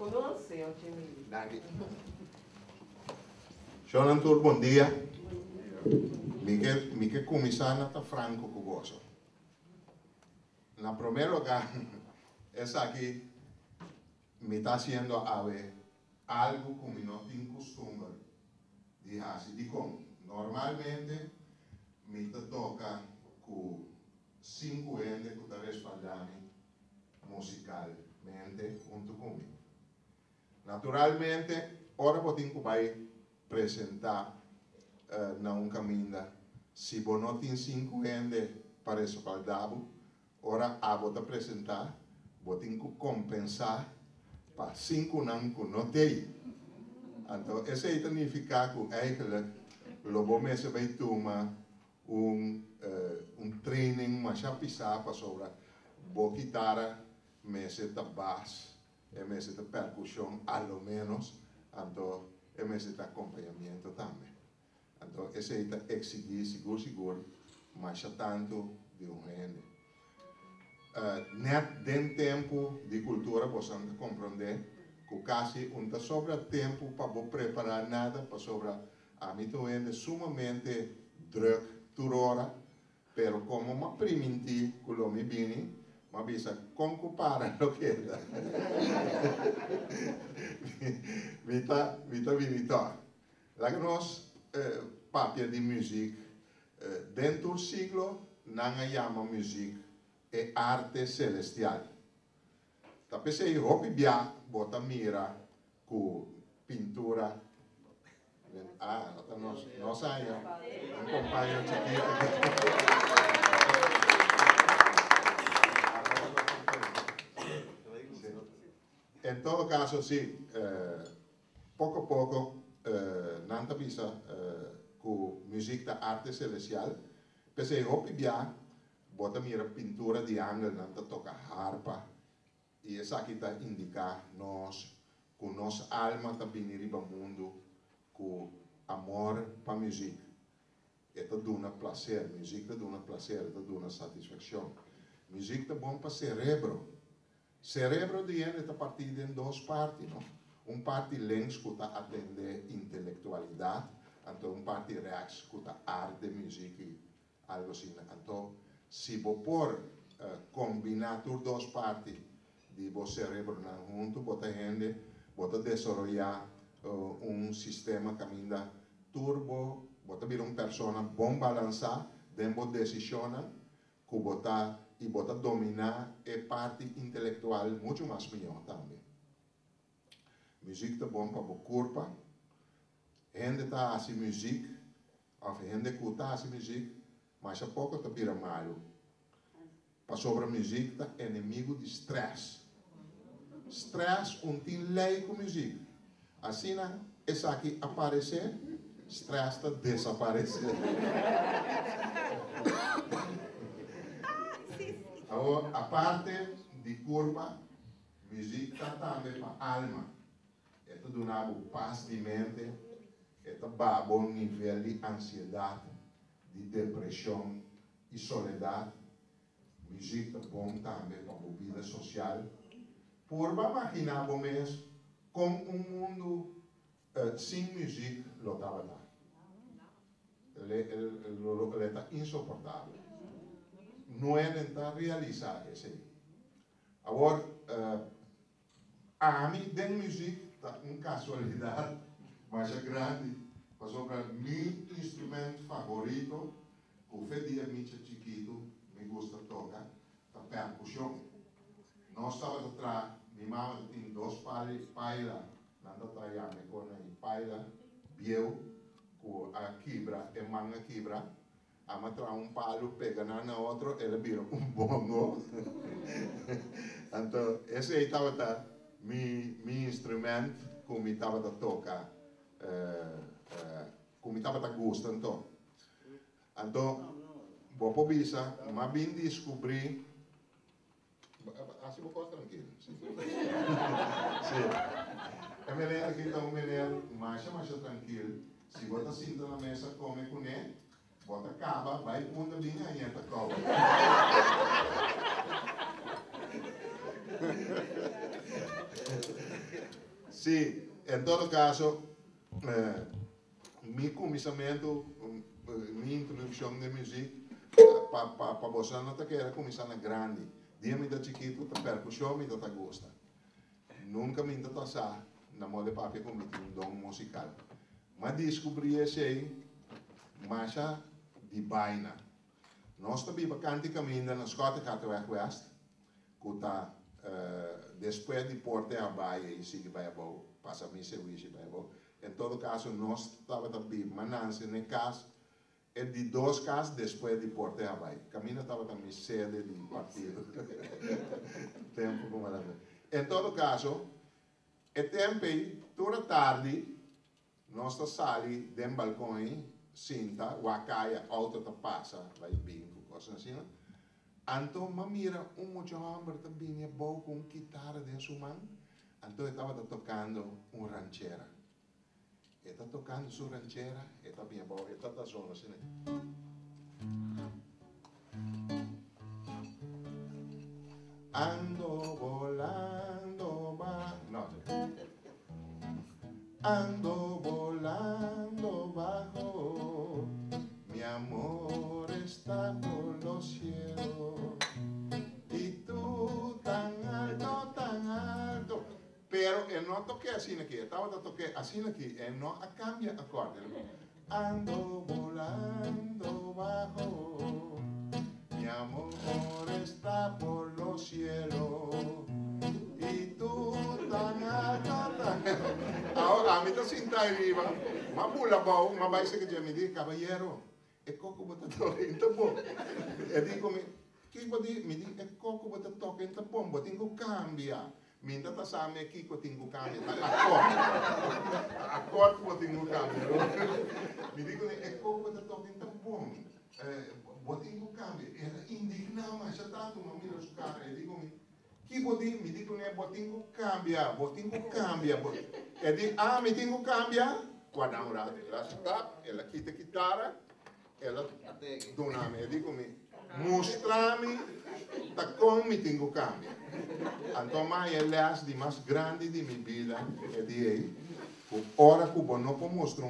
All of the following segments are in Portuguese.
Conosce, Altimir. Danke. Jonathan, bom dia. Mike comissário está franco com você. Na primeiro lugar, essa aqui me está haciendo a ver algo como no tengo costumbre de hacer. Normalmente me toca con 5 años que te respaldame musicalmente junto conmigo. Naturalmente, ora eu tenho que apresentar na caminho. Se você não tem 5 anos para respaldar, ora vou te apresentar, vou ter que compensar para 5 anos que não tem. Então, isso significa que eigenlijk lo bom é vai tomar training, mas já pensar sobre boa guitarra, mesa de bass, mesa de percussão, ao menos, então, mesa de acompanhamento também. Então, isso é exigir seguro, mas já tanto de gente. Net den tempo de cultura, você tem que compreender que quase não sobra tempo para preparar nada, para sobra a mim é sumamente druk toda hora, pero como uma primiti que lo me vini, ma bisa concupare lo que era. Vita vinita. La que nós papia de música dentro do siglo não chama música é arte celestial. Tá pensei hopi bia bota mira com pintura. Nós aí acompanha em todo caso, sim, pouco a pouco, não visa com música da arte celestial, pensei hopi bia bota mira pintura de ângulo, não toca harpa, e essa aqui está indicar nós, com nossa alma está vindo para o mundo, com amor para a música. Esta dá prazer, música dá prazer, esta dá satisfação. Música é bom para o cérebro. Cérebro de gente está partido em 2 partes, não? Parte lens que está atender intelectualidade, então parte rex que está arte, música, algo assim. Então, se você combinar as 2 partes de você cérebro junto, você gente, você desenvolver sistema que caminha turbo, você vira uma pessoa bom balançar, dentro de decisões, que você dominar a parte intelectual muito mais melhor também. Música é bom para o corpo, gente está assim música, ou gente que está assim música, mas a pouco está vira malo. Para sobre a música, é inimigo de stress. Stress tem lei com música. Assim, essa aqui aparecer, stress está desaparecer. Agora, a parte de curva, música também para a alma. Esta dá paz de mente, esta dá bom nível de ansiedade, de depressão e soledade. Música é bom também para a vida social. Por imaginar mesmo como mundo sem música lo estava lá. Ele está insuportável. Não é tentar realizar isso. Agora, a mim, tem música, uma casualidade, mas é grande, para sobre meu instrumento favorito, que eu fazia muito chiquito, me gusta tocar, a percussão. Nós estávamos atrás, minha mãe tinha 2 pailas, nada traia, me com a paila, biel, com a quebra, e manga quebra, a matra palo, pega na outro, ele vira bongo. Então, esse aí estava meu instrumento, como estava a tocar, como estava a gostando. Então, vou para bisa, mas vim descobrir, assim vou ficar tranquilo. Sim. É melhor que então melhor, mais tranquilo. Se você senta na mesa, come com ele, você acaba, vai para onde vinha e entra cova. Sí, en todo caso, mi comisamiento, mi introducción de música, para vos no te queda comisando grande. Dime de chiquito, te percusión y te gusta. Nunca me interesa na moda de papi como un don musical. Mas descobri esse marcha de baina. Nós também bacante caminho na escola Cataweg West, que está depois de Porte a Baia e sigue para a boa, passa a mim serviço para a boa. Em todo caso, nós estava também manança em casa, é de 2 casas depois de Porte a Baia. Caminho estava também sede de partido. Tempo como era. Em todo caso, é tempo toda tarde, nós saímos do balcão, sinta, wakaia, auto te passa, vai bingo, coisa assim. Então, mira muito homem também bom com guitarra de sua mão. Então, estava tocando ranchera. Está tocando sua ranchera, está bem bom, está da zona assim. Ando volando no. Ando volando bajo, mi amor está por los cielos, y tú tan alto. Pero él no toqué así aquí, estaba toqué así aquí, él no cambia acorde. Ando volando bajo, mi amor está por los cielos. Y tú tan alto. Ahora, a mí te sienta arriba. Ma pula bom, ma vai ser que me diz, caballero, é coco bota toque em bom. Eu digo, que me diz, é coco bota toque em bom, botinho cambia. Minta tá sabe aqui que botinho cambia, acorde que botinho cambia. Me digo, é coco bota toque em bom. Botinho cambia. Era indignado, mas já tá, tu mira os caras, eu digo, que botinho, me digo, botinho cambia. Eu digo, me tenho cambia. Guardamos ela está, ela quita a guitarra, ela dona-me, eu digo, mostra-me, tá como me tenho cambia. Então, mas ele é de mais grande de minha vida, eu digo, ora que eu não posso mostrar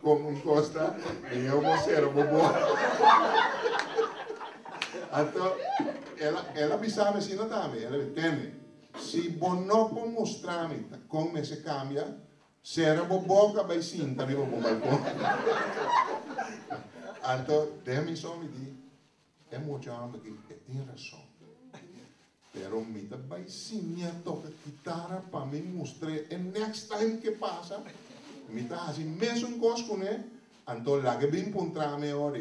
como encosta, e eu vou ser o bobo. Então, ela pensava assim, não também, ela entende. Se você não pode mostrar-me como se cambia, será boboca vai sim, tá no balcão. Então, deixa-me só me dizer, é muito homem que tem razão. Pero me vai sim, toca guitarra para me mostrar, e next time que passa, me tá assim, mesmo coisa, né? Então, lá que vem encontrar-me agora,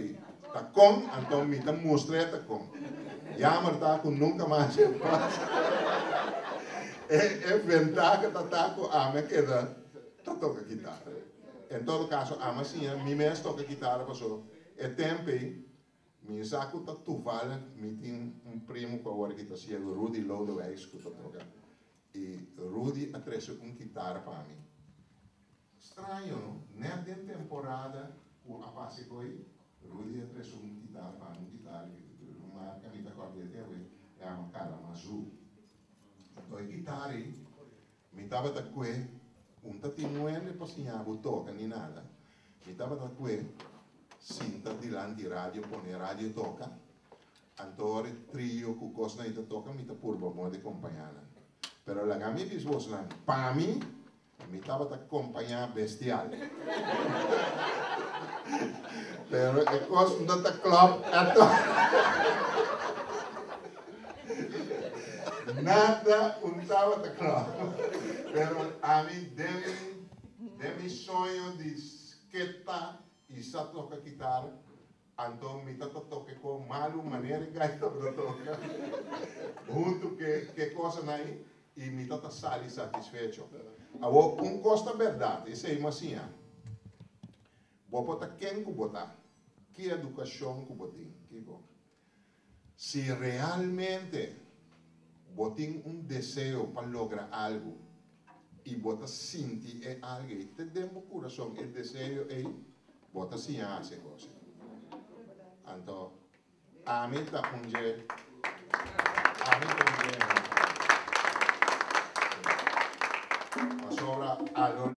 tá com, então me tá mostrar, tá com. Jammer tá com nunca mais se passa. É verdade que tá com a me queda, tá toca guitarra. Em todo caso, a macia, me mesmo toca guitarra, passou. É tempo, me saco tá tuval, me tem primo com a hora que tá sendo Rudy Lodewijs que tá toca. E Rudy atrás com guitarra para mim. Estranho, não? Nessa temporada, o apasse foi, Rudy atrás com guitarra para mim, guitarra, uma camisa corda de TV, é uma cara azul. Então, a guitarra, me tava da que tatimuele passignavo toca ni nada. Mi tava da que sinta di lanti radio, pone radio toca. Antore trio cu cosna ita toca mi ta purba mo de compañana. Pero la gami bisbos lang pa mi tava da compañía bestial. Pero e cos da ta club ato. Nada untava da club. Pero a mí de mi sonho de esqueta e só toca guitarra, então me toca com malu maneira que aí toca, junto que coisa aí e me toca sair satisfeito. Agora costa verdade, isso é assim. Vou botar quem que botar, que educação que botem, que bom. Se realmente botem desejo para lograr algo e bota sentir é alguém, te demos coração, o desejo é bota sim a essa coisa. Então, a mim tá a la sobra